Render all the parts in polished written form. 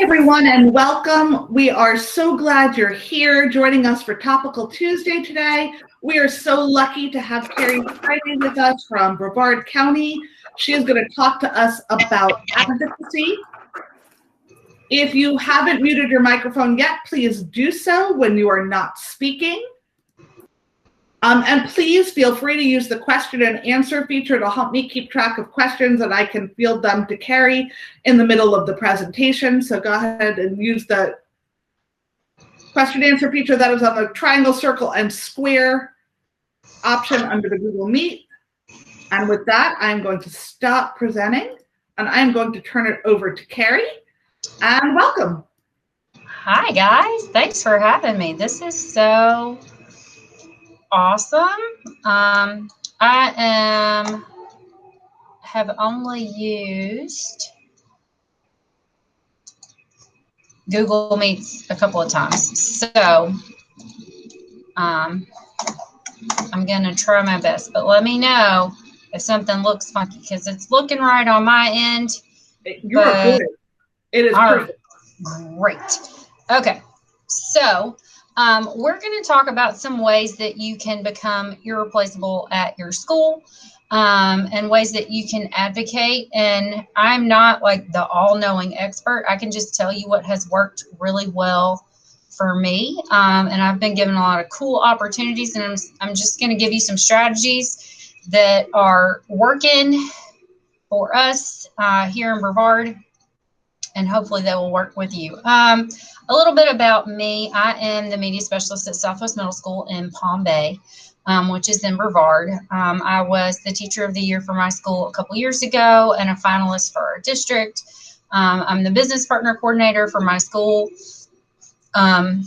Everyone, and welcome. We are so glad you're here joining us for Topical Tuesday today. We are so lucky to have Carrie Friday with us from Brevard County. She is going to talk to us about advocacy. If you haven't muted your microphone yet, please do so when you are not speaking. And please feel free to use the question and answer feature to help me keep track of questions, and I can field them to Carrie in the middle of the presentation. So go ahead and use the question and answer feature that is on the triangle, circle, and square option under the Google Meet. And with that, I'm going to stop presenting, and I'm going to turn it over to Carrie. And welcome. Hi, guys. Thanks for having me. This is so awesome. I have only used Google Meets a couple of times, so I'm going to try my best, but let me know if something looks funky, because it's looking right on my end. You're good. It is perfect. Great. Okay, so we're going to talk about some ways that you can become irreplaceable at your school, and ways that you can advocate. And I'm not like the all-knowing expert. I can just tell you what has worked really well for me. And I've been given a lot of cool opportunities, and I'm just going to give you some strategies that are working for us here in Brevard, and hopefully they will work with you. A little bit about me. I am the media specialist at Southwest Middle School in Palm Bay, which is in Brevard. I was the teacher of the year for my school a couple years ago and a finalist for our district. I'm the business partner coordinator for my school. I'm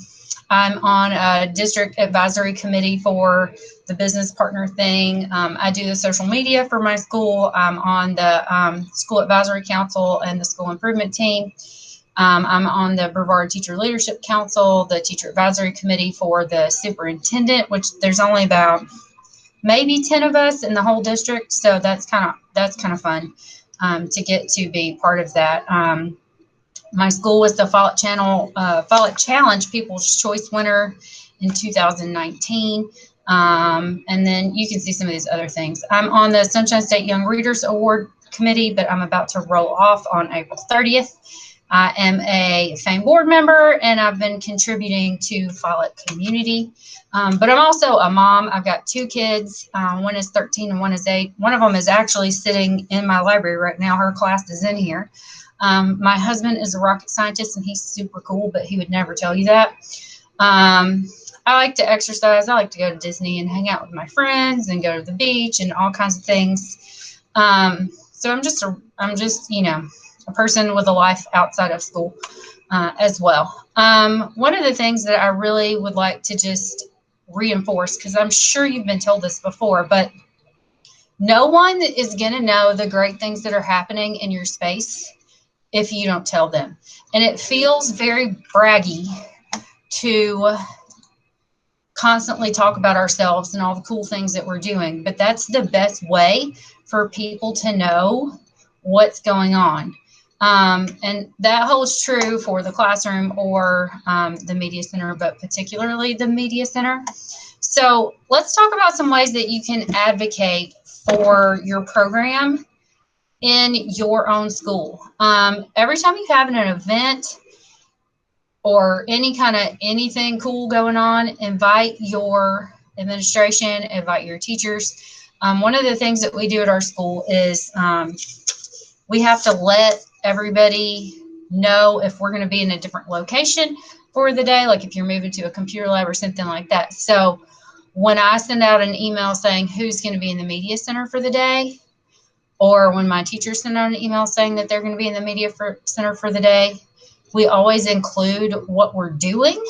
on a district advisory committee for the business partner thing. I do the social media for my school. I'm on the school advisory council and the school improvement team. I'm on the Brevard Teacher Leadership Council, the teacher advisory committee for the superintendent, which there's only about maybe 10 of us in the whole district. So that's kind of fun to get to be part of that. My school was the Follett Challenge People's Choice winner in 2019. And then you can see some of these other things. I'm on the Sunshine State Young Readers Award Committee, but I'm about to roll off on April 30th. I am a FAME board member, and I've been contributing to Follett Community. But I'm also a mom. I've got two kids. One is 13 and one is 8. One of them is actually sitting in my library right now. Her class is in here. My husband is a rocket scientist, and he's super cool, but he would never tell you that. I like to exercise. I like to go to Disney and hang out with my friends and go to the beach and all kinds of things. So I'm just, a person with a life outside of school as well. One of the things that I really would like to just reinforce, because I'm sure you've been told this before, but no one is going to know the great things that are happening in your space if you don't tell them. And it feels very braggy to constantly talk about ourselves and all the cool things that we're doing, but that's the best way for people to know what's going on. And that holds true for the classroom or the media center, but particularly the media center. So let's talk about some ways that you can advocate for your program in your own school. Every time you have an event or anything cool going on, invite your administration, invite your teachers. One of the things that we do at our school is we have to let everybody know if we're going to be in a different location for the day, like if you're moving to a computer lab or something like that. So when I send out an email saying who's going to be in the media center for the day, or when my teachers send out an email saying that they're going to be in the media center for the day, we always include what we're doing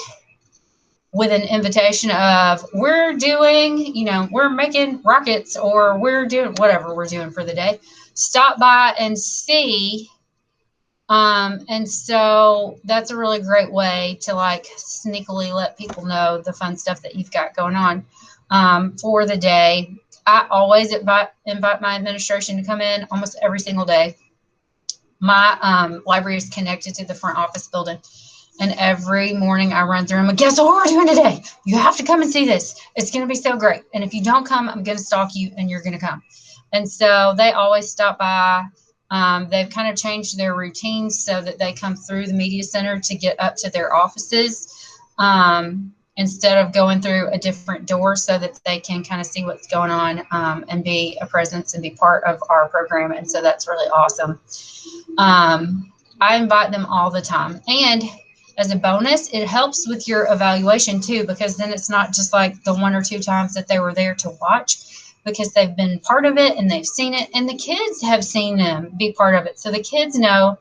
with an invitation of we're doing, we're making rockets, or we're doing whatever we're doing for the day. Stop by and see. And so that's a really great way to sneakily let people know the fun stuff that you've got going on for the day. I always invite my administration to come in almost every single day. My library is connected to the front office building. And every morning I run through them and guess what we're doing today? You have to come and see this. It's going to be so great. And if you don't come, I'm going to stalk you and you're going to come. And so they always stop by. They've kind of changed their routines so that they come through the media center to get up to their offices instead of going through a different door, so that they can kind of see what's going on and be a presence and be part of our program. And so that's really awesome. I invite them all the time. And as a bonus, it helps with your evaluation too, because then it's not just like the 1 or 2 times that they were there to watch, because they've been part of it and they've seen it, and the kids have seen them be part of it. So the kids know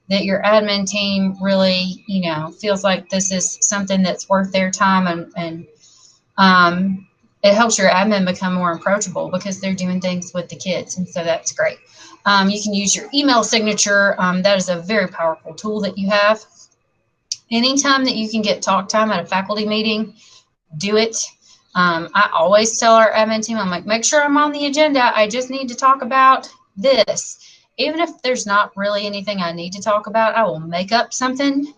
that your admin team really, you know, feels like this is something that's worth their time, and it helps your admin become more approachable because they're doing things with the kids. And so that's great. You can use your email signature. That is a very powerful tool that you have. Anytime that you can get talk time at a faculty meeting, do it. I always tell our admin team, I'm like, make sure I'm on the agenda. I just need to talk about this. Even if there's not really anything I need to talk about, I will make up something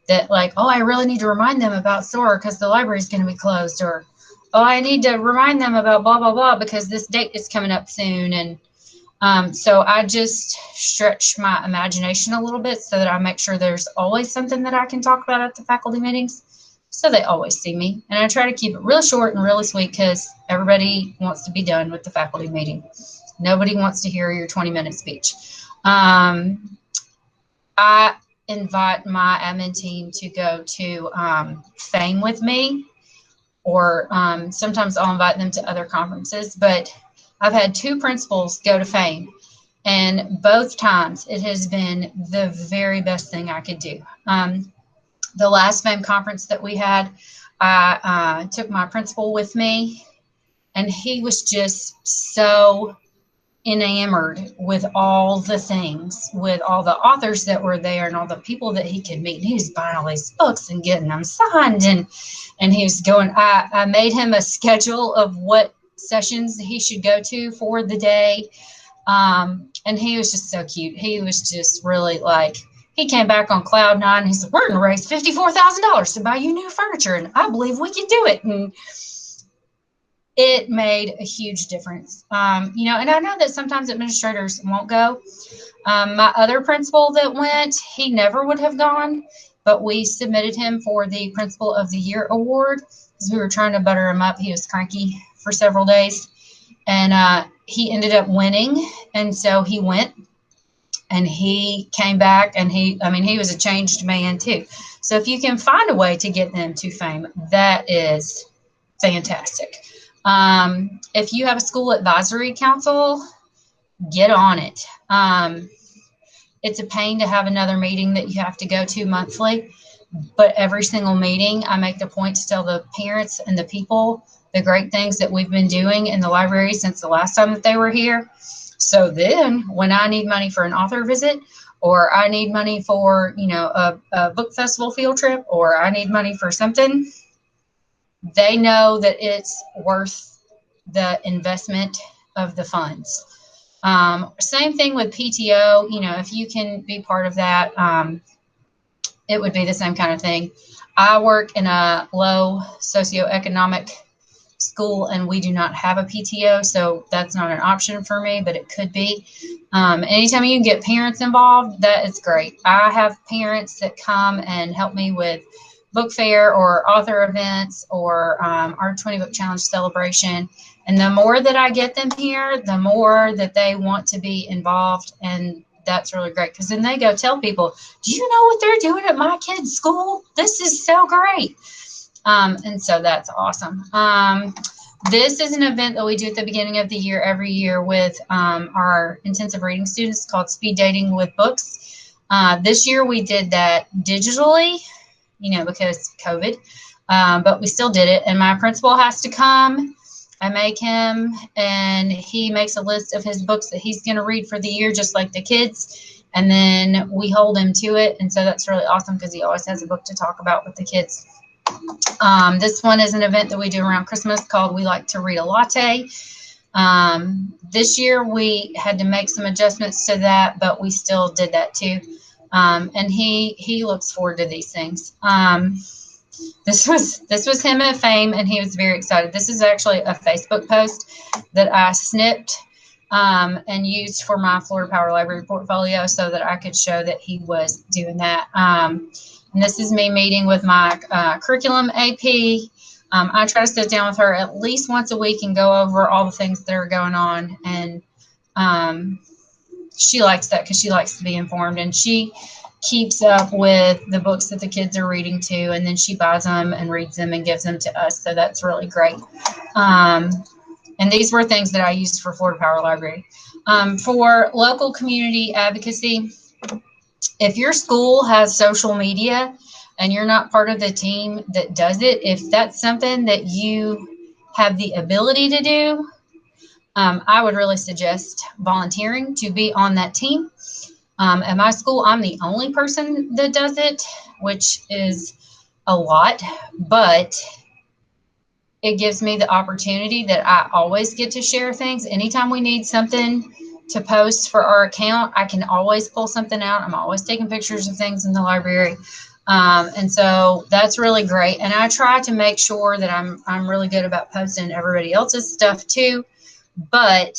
that, like, oh, I really need to remind them about SOAR because the library is going to be closed, or, oh, I need to remind them about blah, blah, blah because this date is coming up soon. And so I just stretch my imagination a little bit so that I make sure there's always something that I can talk about at the faculty meetings, so they always see me. And I try to keep it really short and really sweet because everybody wants to be done with the faculty meeting. Nobody wants to hear your 20-minute speech. I invite my admin team to go to FAME with me, or sometimes I'll invite them to other conferences, but I've had 2 principals go to FAME, and both times it has been the very best thing I could do. The last FAME conference that we had, I took my principal with me, and he was just so enamored with all the things, with all the authors that were there and all the people that he could meet. And he was buying all these books and getting them signed, and he was going, I made him a schedule of what sessions he should go to for the day. And he was just so cute. He was just really like, he came back on cloud 9. He said, we're going to raise $54,000 to buy you new furniture, and I believe we can do it. And it made a huge difference. You know, and I know that sometimes administrators won't go. My other principal that went, he never would have gone, but we submitted him for the Principal of the Year award because we were trying to butter him up. He was cranky for several days, and he ended up winning. And so he went, and he came back, and he was a changed man too. So if you can find a way to get them to FAME, that is fantastic. If you have a school advisory council, get on it. It's a pain to have another meeting that you have to go to monthly, but every single meeting I make the point to tell the parents and the people the great things that we've been doing in the library since the last time that they were here. So then when I need money for an author visit, or I need money for, you know, a book festival field trip, or I need money for something, they know that it's worth the investment of the funds. Same thing with PTO. You know, if you can be part of that, it would be the same kind of thing. I work in a low socioeconomic school, and we do not have a PTO, so that's not an option for me, but it could be. Anytime you can get parents involved, that is great. I have parents that come and help me with book fair or author events or our 20 book challenge celebration. And the more that I get them here, the more that they want to be involved. And that's really great, because then they go tell people, do you know what they're doing at my kid's school? This is so great. And so that's awesome. This is an event that we do at the beginning of the year every year with our intensive reading students called Speed Dating with Books. This year we did that digitally, you know, because COVID, but we still did it. And my principal has to come. I make him, and he makes a list of his books that he's going to read for the year, just like the kids. And then we hold him to it. And so that's really awesome, because he always has a book to talk about with the kids. This one is an event that we do around Christmas called We Like to Read a Latte. This year we had to make some adjustments to that, but we still did that too. And he looks forward to these things. This was him at Fame, and he was very excited. This is actually a Facebook post that I snipped and used for my Florida Power Library portfolio so that I could show that he was doing that. And this is me meeting with my curriculum AP. I try to sit down with her at least once a week and go over all the things that are going on. And she likes that because she likes to be informed. And she keeps up with the books that the kids are reading too. And then she buys them and reads them and gives them to us. So that's really great. And these were things that I used for Florida Power Library. For local community advocacy, if your school has social media and you're not part of the team that does it, if that's something that you have the ability to do, I would really suggest volunteering to be on that team. At my school, I'm the only person that does it, which is a lot, but it gives me the opportunity that I always get to share things. Anytime we need something to post for our account, I can always pull something out. I'm always taking pictures of things in the library. And so that's really great. And I try to make sure that I'm really good about posting everybody else's stuff too. But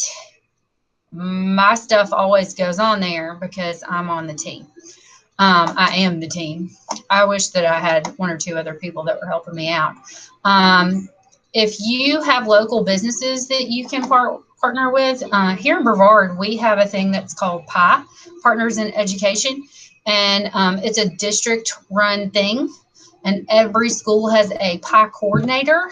my stuff always goes on there because I'm on the team. I am the team. I wish that I had one or two other people that were helping me out. If you have local businesses that you can partner with, here in Brevard, we have a thing that's called PIE, Partners in Education. And it's a district-run thing. And every school has a PIE coordinator.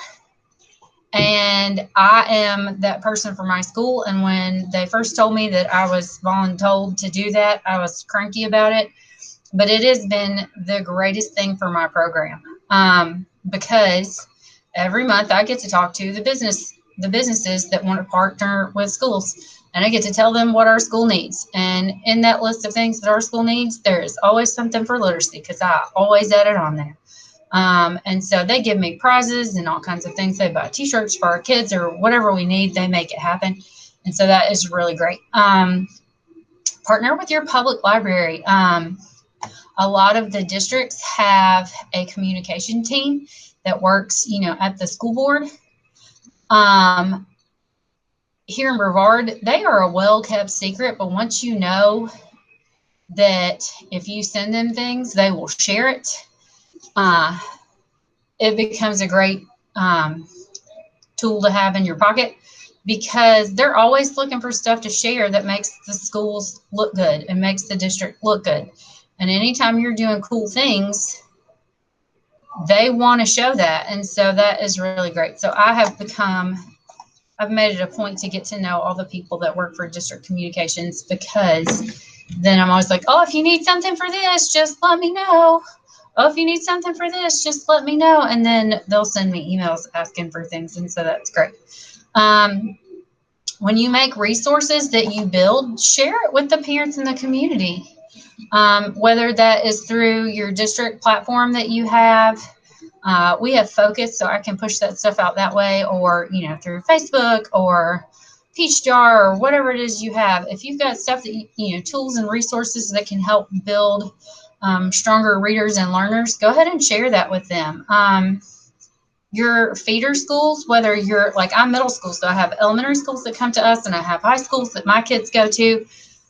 And I am that person for my school. And when they first told me that I was voluntold to do that, I was cranky about it. But it has been the greatest thing for my program because every month I get to talk to the businesses that want to partner with schools. And I get to tell them what our school needs. And in that list of things that our school needs, there is always something for literacy because I always add it on there. And so they give me prizes and all kinds of things. They buy t-shirts for our kids or whatever we need. They make it happen. And so that is really great. Partner with your public library. A lot of the districts have a communication team that works, at the school board. Here in Brevard, they are a well-kept secret, but once you know that if you send them things, they will share it. It becomes a great tool to have in your pocket because they're always looking for stuff to share that makes the schools look good and makes the district look good. And anytime you're doing cool things, they want to show that. And so that is really great. So I've made it a point to get to know all the people that work for district communications because then I'm always like, oh, if you need something for this, just let me know. Oh, if you need something for this, just let me know. And then they'll send me emails asking for things. And so that's great. When you make resources that you build, share it with the parents in the community. Whether that is through your district platform that you have. We have Focus, so I can push that stuff out that way, or, through Facebook or Peach Jar or whatever it is you have. If you've got stuff that, tools and resources that can help build stronger readers and learners, go ahead and share that with them. Your feeder schools, whether you're like I'm middle school, so I have elementary schools that come to us and I have high schools that my kids go to.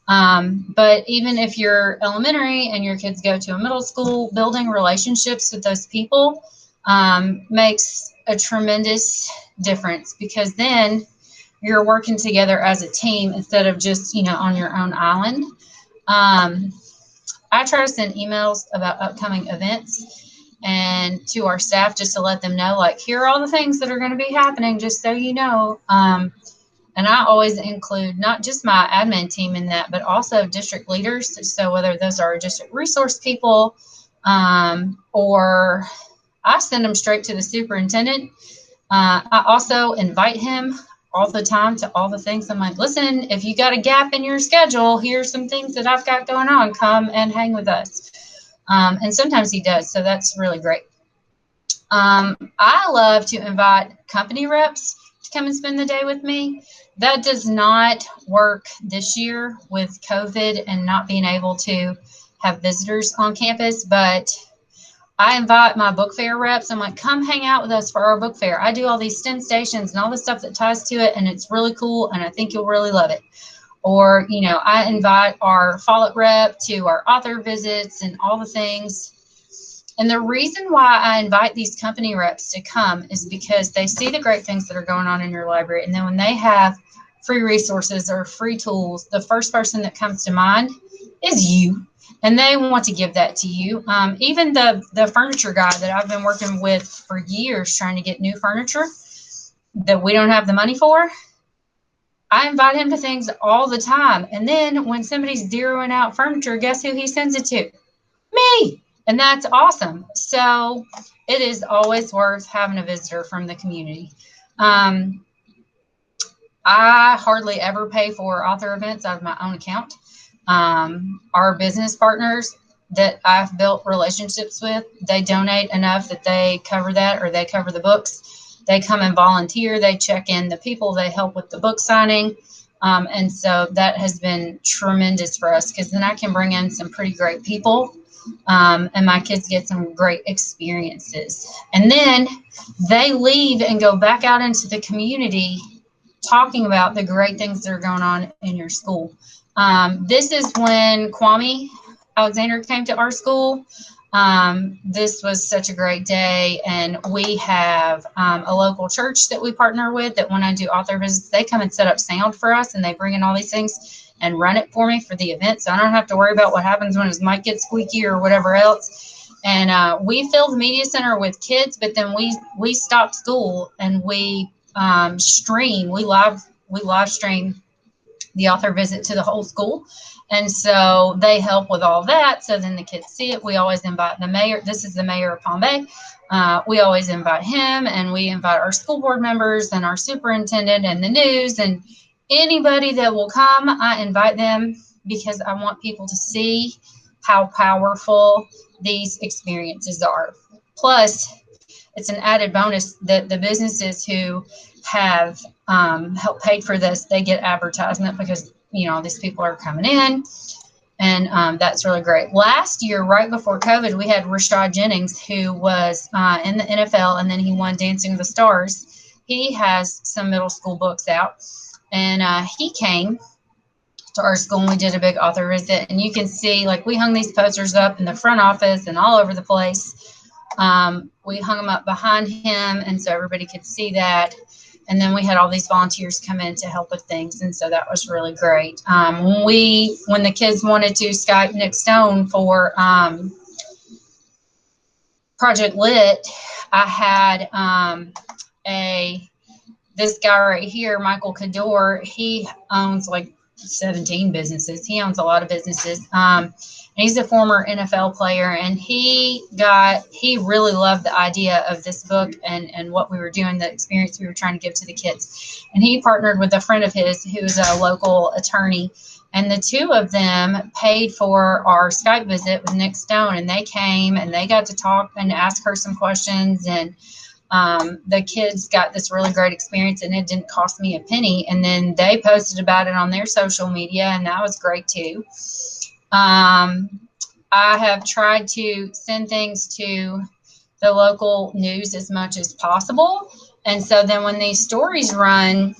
But even if you're elementary and your kids go to a middle school, building relationships with those people makes a tremendous difference because then you're working together as a team instead of just, on your own island. I try to send emails about upcoming events and to our staff just to let them know, like, here are all the things that are going to be happening, just so you know. And I always include not just my admin team in that, but also district leaders. So whether those are district resource people or I send them straight to the superintendent. I also invite him all the time to all the things. I'm like, listen, if you got a gap in your schedule, here's some things that I've got going on. Come and hang with us. And sometimes he does. So that's really great. I love to invite company reps to come and spend the day with me. That does not work this year with COVID and not being able to have visitors on campus, but I invite my book fair reps. I'm like, come hang out with us for our book fair. I do all these STEM stations and all the stuff that ties to it, and it's really cool, and I think you'll really love it. Or, you know, I invite our Follett rep to our author visits and all the things. And the reason why I invite these company reps to come is because they see the great things that are going on in your library. And then when they have free resources or free tools, the first person that comes to mind is you. And they want to give that to you. Even the furniture guy that I've been working with for years trying to get new furniture that we don't have the money for, I invite him to things all the time. And then when somebody's zeroing out furniture, guess who he sends it to? Me. And that's awesome. So it is always worth having a visitor from the community. I hardly ever pay for author events out of my own account. Our business partners that I've built relationships with, they donate enough that they cover that, or they cover the books. They come and volunteer. They check in the people. They help with the book signing. And so that has been tremendous for us, because then I can bring in some pretty great people, and my kids get some great experiences. And then they leave and go back out into the community talking about the great things that are going on in your school. This is when Kwame Alexander came to our school. This was such a great day, and we have a local church that we partner with that when I do author visits, they come and set up sound for us, and they bring in all these things and run it for me for the event, so I don't have to worry about what happens when his mic gets squeaky or whatever else. And we fill the media center with kids, but then we stop school and we stream. We live stream the author visit to the whole school. And so they help with all that. So then the kids see it. We always invite the mayor. This is the mayor of Palm Bay. We always invite him, and we invite our school board members and our superintendent and the news and anybody that will come. I invite them because I want people to see how powerful these experiences are. Plus, it's an added bonus that the businesses who have helped pay for this, they get advertisement because, you know, these people are coming in, and that's really great. Last year, right before COVID, we had Rashad Jennings, who was in the NFL, and then he won Dancing with the Stars. He has some middle school books out, and he came to our school, and we did a big author visit. And you can see, like, we hung these posters up in the front office and all over the place. We hung them up behind him, and so everybody could see that. And then we had all these volunteers come in to help with things, and so that was really great. When the kids wanted to Skype Nick Stone for Project Lit, I had this guy right here, Michael Cador. He owns like 17 businesses. He owns a lot of businesses. He's a former NFL player, and he really loved the idea of this book and what we were doing, the experience we were trying to give to the kids. And he partnered with a friend of his who's a local attorney, and the two of them paid for our Skype visit with Nick Stone, and they came and they got to talk and ask her some questions, and the kids got this really great experience, and it didn't cost me a penny. And then they posted about it on their social media, and that was great too. I have tried to send things to the local news as much as possible. And so then when these stories run,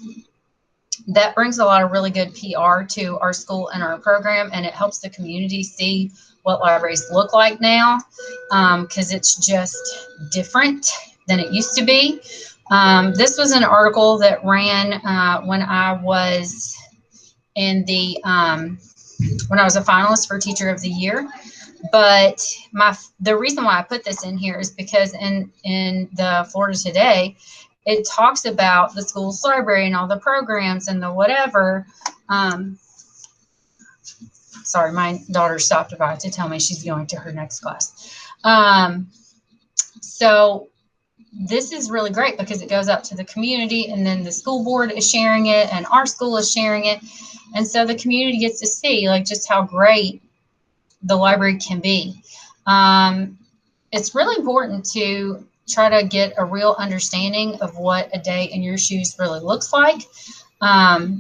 that brings a lot of really good PR to our school and our program, and it helps the community see what libraries look like now, because it's just different than it used to be. This was an article that ran when I was in the when I was a finalist for Teacher of the Year. But the reason why I put this in here is because in the Florida Today, it talks about the school's library and all the programs and the whatever. Sorry, my daughter stopped by to tell me she's going to her next class. So this is really great because it goes out to the community, and then the school board is sharing it, and our school is sharing it. And so the community gets to see like just how great the library can be. It's really important to try to get a real understanding of what a day in your shoes really looks like.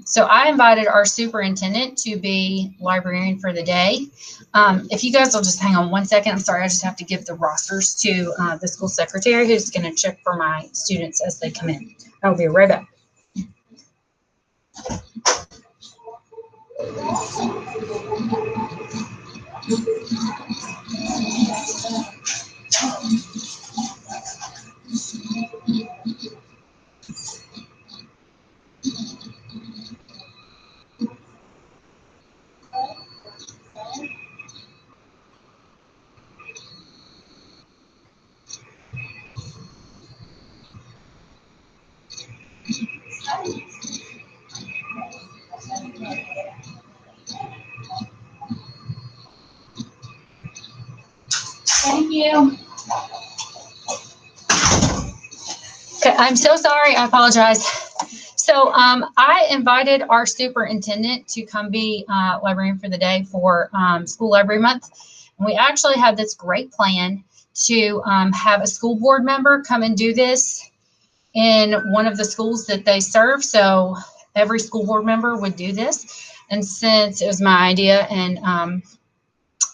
So I invited our superintendent to be librarian for the day. If you guys will just hang on one second, I'm sorry, I just have to give the rosters to the school secretary who's going to check for my students as they come in. I'll be right back. Thank you. Okay, I'm so sorry. I apologize. So I invited our superintendent to come be librarian for the day for School Library Month. And we actually have this great plan to have a school board member come and do this in one of the schools that they serve. So every school board member would do this. And since it was my idea, and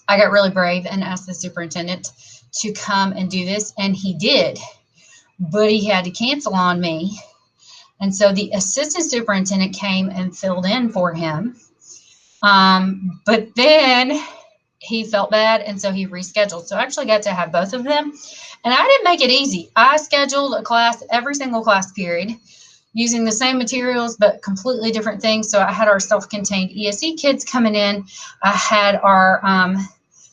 I got really brave and asked the superintendent to come and do this, and he did, but he had to cancel on me. And so the assistant superintendent came and filled in for him. But then he felt bad, and so he rescheduled. So I actually got to have both of them. And I didn't make it easy. I scheduled a class every single class period using the same materials, but completely different things. So I had our self-contained ESE kids coming in. I had our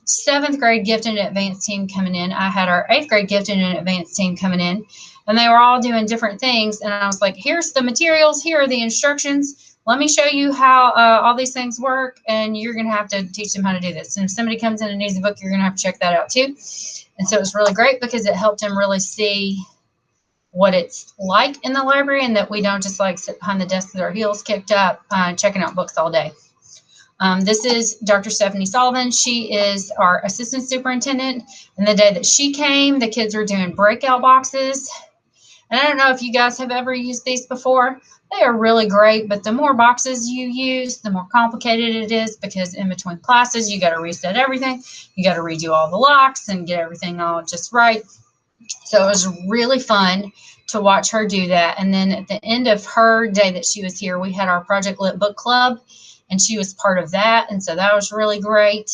7th grade gifted and advanced team coming in. I had our 8th grade gifted and advanced team coming in. And they were all doing different things. And I was like, here's the materials. Here are the instructions. Let me show you how all these things work. And you're going to have to teach them how to do this. And if somebody comes in and needs a book, you're going to have to check that out too. And so it was really great because it helped them really see what it's like in the library, and that we don't just like sit behind the desk with our heels kicked up, checking out books all day. This is Dr. Stephanie Sullivan. She is our assistant superintendent. And the day that she came, the kids were doing breakout boxes. And I don't know if you guys have ever used these before. They are really great, but the more boxes you use, the more complicated it is, because in between classes, you got to reset everything. You got to redo all the locks and get everything all just right. So it was really fun to watch her do that. And then at the end of her day that she was here, we had our Project Lit Book Club, and she was part of that. And so that was really great.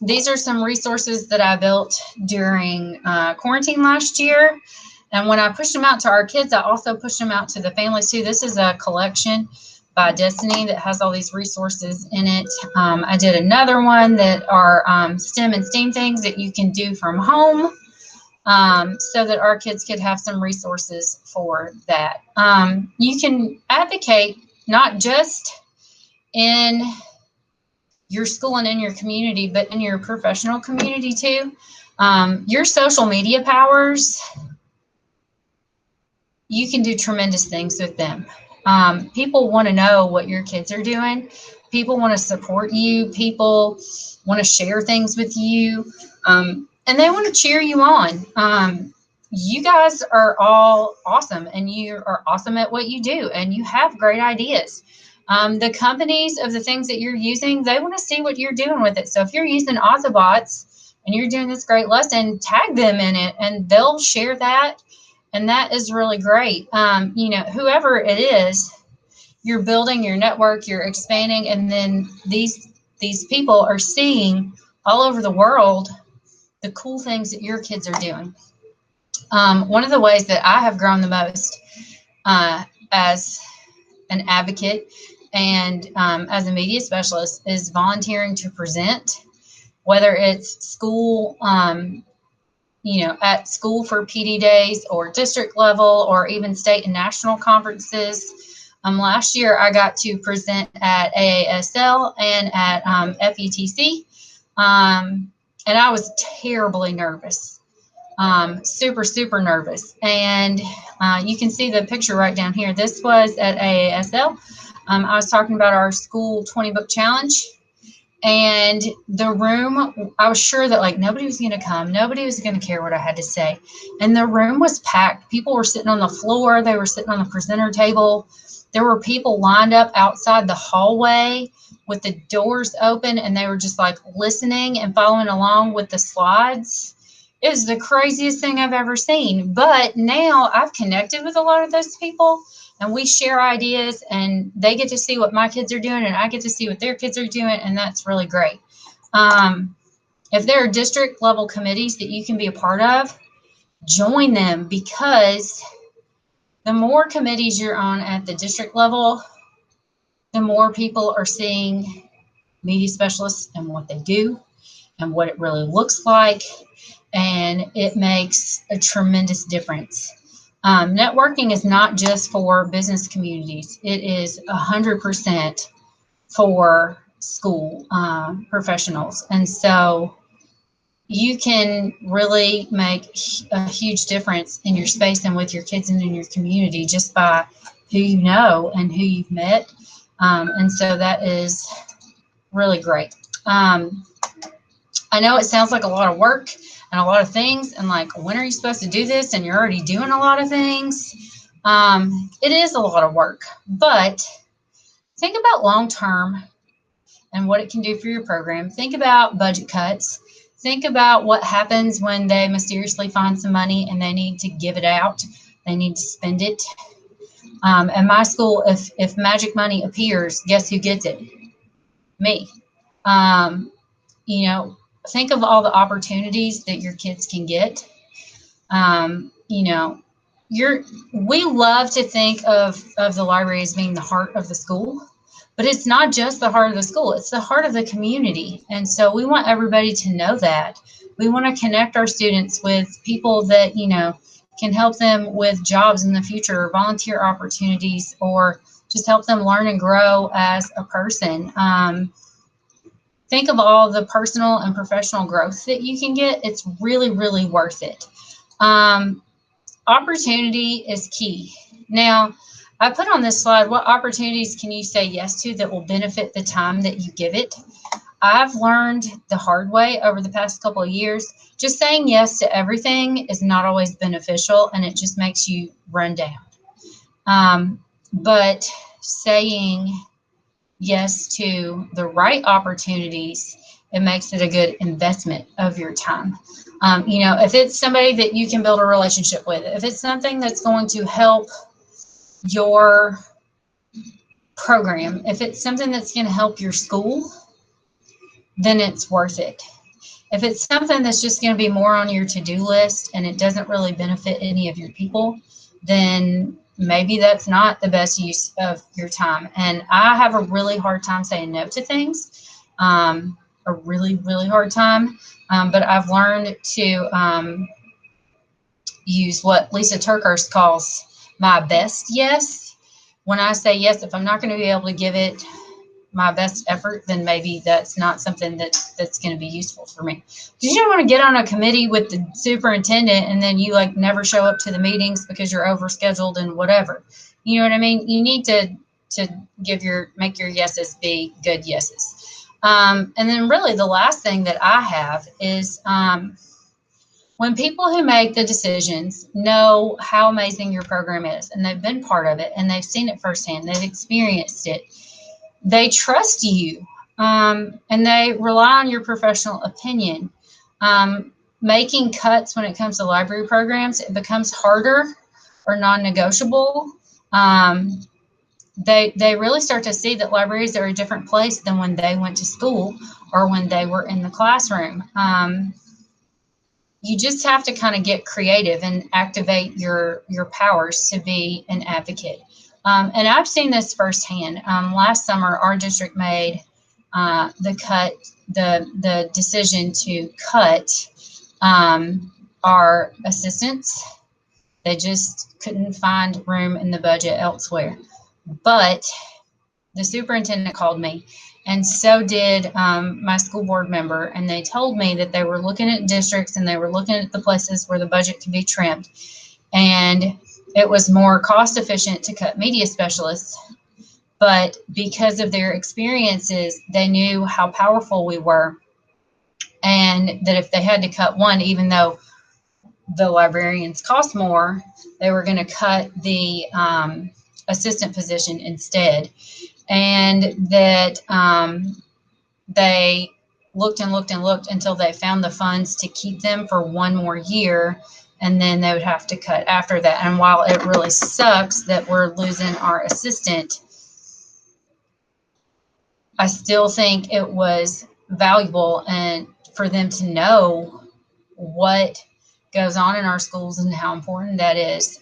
These are some resources that I built during quarantine last year. And when I pushed them out to our kids, I also pushed them out to the families too. This is a collection by Destiny that has all these resources in it. I did another one that are STEM and STEAM things that you can do from home, so that our kids could have some resources for that. You can advocate not just in your school and in your community, but in your professional community too. Your social media powers, you can do tremendous things with them. People want to know what your kids are doing. People want to support you. People want to share things with you. And they want to cheer you on. You guys are all awesome, and you are awesome at what you do, and you have great ideas. The companies of the things that you're using, they want to see what you're doing with it. So if you're using Autobots and you're doing this great lesson, tag them in it, and they'll share that. And that is really great. You know, whoever it is, you're building your network, you're expanding, and then these people are seeing all over the world the cool things that your kids are doing. One of the ways that I have grown the most as an advocate and as a media specialist is volunteering to present, whether it's school, you know, at school for PD days, or district level, or even state and national conferences. Last year, I got to present at AASL and at FETC, and I was terribly nervous, super nervous. And you can see the picture right down here. This was at AASL. I was talking about our school 20 book challenge, And the room, I was sure that like nobody was going to come. Nobody was going to care what I had to say. And the room was packed. People were sitting on the floor. They were sitting on the presenter table. There were people lined up outside the hallway with the doors open, and they were just like listening and following along with the slides. It was the craziest thing I've ever seen. But now I've connected with a lot of those people, and we share ideas, and they get to see what my kids are doing, and I get to see what their kids are doing, and that's really great. If there are district level committees that you can be a part of, join them, because the more committees you're on at the district level, the more people are seeing media specialists and what they do and what it really looks like, and it makes a tremendous difference. Networking is not just for business communities. It is 100% for school professionals. And so you can really make a huge difference in your space and with your kids and in your community just by who you know and who you've met. And so that is really great. I know it sounds like a lot of work and a lot of things, and like, when are you supposed to do this? And you're already doing a lot of things. It is a lot of work, but think about long-term and what it can do for your program. Think about budget cuts. Think about what happens when they mysteriously find some money and they need to give it out. They need to spend it. At my school, if magic money appears, guess who gets it? Me. You know, think of all the opportunities that your kids can get. You know, we love to think of the library as being the heart of the school, but it's not just the heart of the school, it's the heart of the community. And so we want everybody to know that. We want to connect our students with people that, you know, can help them with jobs in the future, or volunteer opportunities, or just help them learn and grow as a person. Think of all the personal and professional growth that you can get. It's really, really worth it. Opportunity is key. Now, I put on this slide, what opportunities can you say yes to that will benefit the time that you give it? I've learned the hard way over the past couple of years, just saying yes to everything is not always beneficial, and it just makes you run down. But saying yes to the right opportunities, it makes it a good investment of your time. You know, if it's somebody that you can build a relationship with, if it's something that's going to help your program, if it's something that's going to help your school, then it's worth it. If it's something that's just going to be more on your to-do list and it doesn't really benefit any of your people, then maybe that's not the best use of your time. And I have a really hard time saying no to things, a really, really hard time. But I've learned to use what Lisa Turkhurst calls my best yes. When I say yes, if I'm not going to be able to give it my best effort, then maybe that's not something that's going to be useful for me. Because you don't want to get on a committee with the superintendent and then you like never show up to the meetings because you're overscheduled and whatever. You know what I mean? You need to make your yeses be good yeses. And then really the last thing that I have is when people who make the decisions know how amazing your program is, and they've been part of it, and they've seen it firsthand, they've experienced it, they trust you, and they rely on your professional opinion. Making cuts when it comes to library programs, it becomes harder or non-negotiable. They really start to see that libraries are a different place than when they went to school or when they were in the classroom. You just have to kind of get creative and activate your powers to be an advocate. And I've seen this firsthand. Last summer, our district made the decision to cut our assistants. They just couldn't find room in the budget elsewhere. But the superintendent called me, and so did my school board member, and they told me that they were looking at districts and they were looking at the places where the budget could be trimmed. And it was more cost efficient to cut media specialists but because of their experiences, they knew how powerful we were, and that if they had to cut one, even though the librarians cost more, they were going to cut the assistant position instead. And that they looked and looked and looked until they found the funds to keep them for one more year, and then they would have to cut after that. And while it really sucks that we're losing our assistant, I still think it was valuable and for them to know what goes on in our schools and how important that is.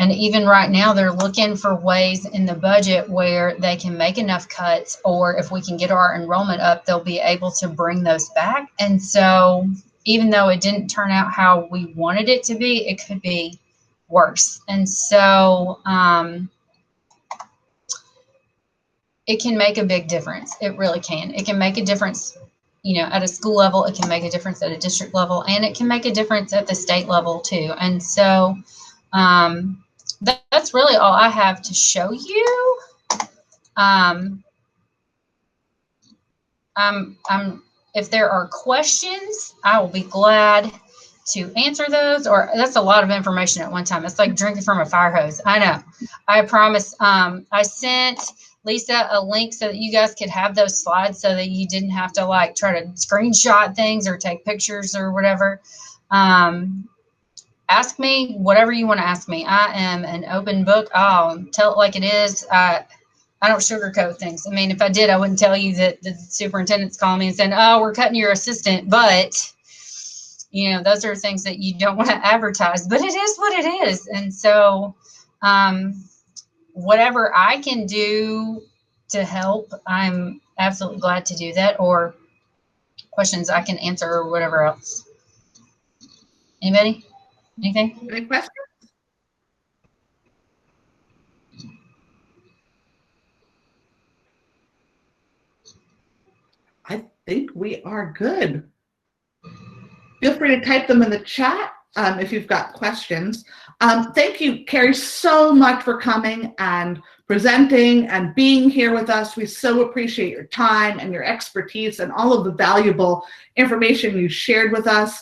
And even right now, they're looking for ways in the budget where they can make enough cuts, or if we can get our enrollment up, they'll be able to bring those back. And so even though it didn't turn out how we wanted it to be, it could be worse. And so it can make a big difference. It really can. It can make a difference, you know, at a school level. It can make a difference at a district level, and it can make a difference at the state level too. And so that's really all I have to show you. If there are questions, I will be glad to answer those. Or that's a lot of information at one time. It's like drinking from a fire hose. I know. I promise. I sent Lisa a link so that you guys could have those slides, so that you didn't have to like try to screenshot things or take pictures or whatever. Ask me whatever you want to ask me. I am an open book. I'll tell it like it is. I don't sugarcoat things. I mean, if I did, I wouldn't tell you that the superintendent's calling me and saying, oh, we're cutting your assistant. But, you know, those are things that you don't want to advertise. But it is what it is. And so whatever I can do to help, I'm absolutely glad to do that. Or questions I can answer or whatever else. Anybody? Anything? Any questions? I think we are good. Feel free to type them in the chat if you've got questions. Thank you, Carrie, so much for coming and presenting and being here with us. We so appreciate your time and your expertise and all of the valuable information you shared with us.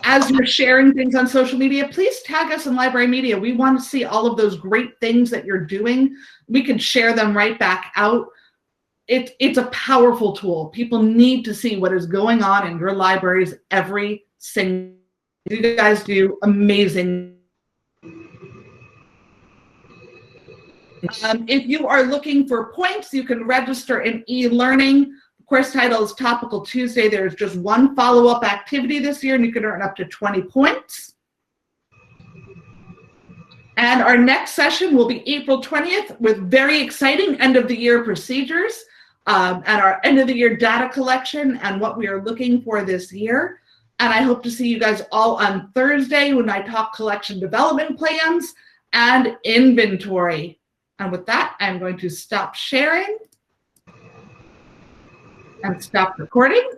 As you're sharing things on social media, please tag us in Library Media. We want to see all of those great things that you're doing. We can share them right back out. It's a powerful tool. People need to see what is going on in your libraries every single day. You guys do amazing. If you are looking for points, you can register in e-learning. Course title is Topical Tuesday. There's just one follow-up activity this year, and you can earn up to 20 points. And our next session will be April 20th with very exciting end-of-the-year procedures and our end-of-the-year data collection and what we are looking for this year. And I hope to see you guys all on Thursday when I talk collection development plans and inventory. And with that, I'm going to stop sharing and stop recording.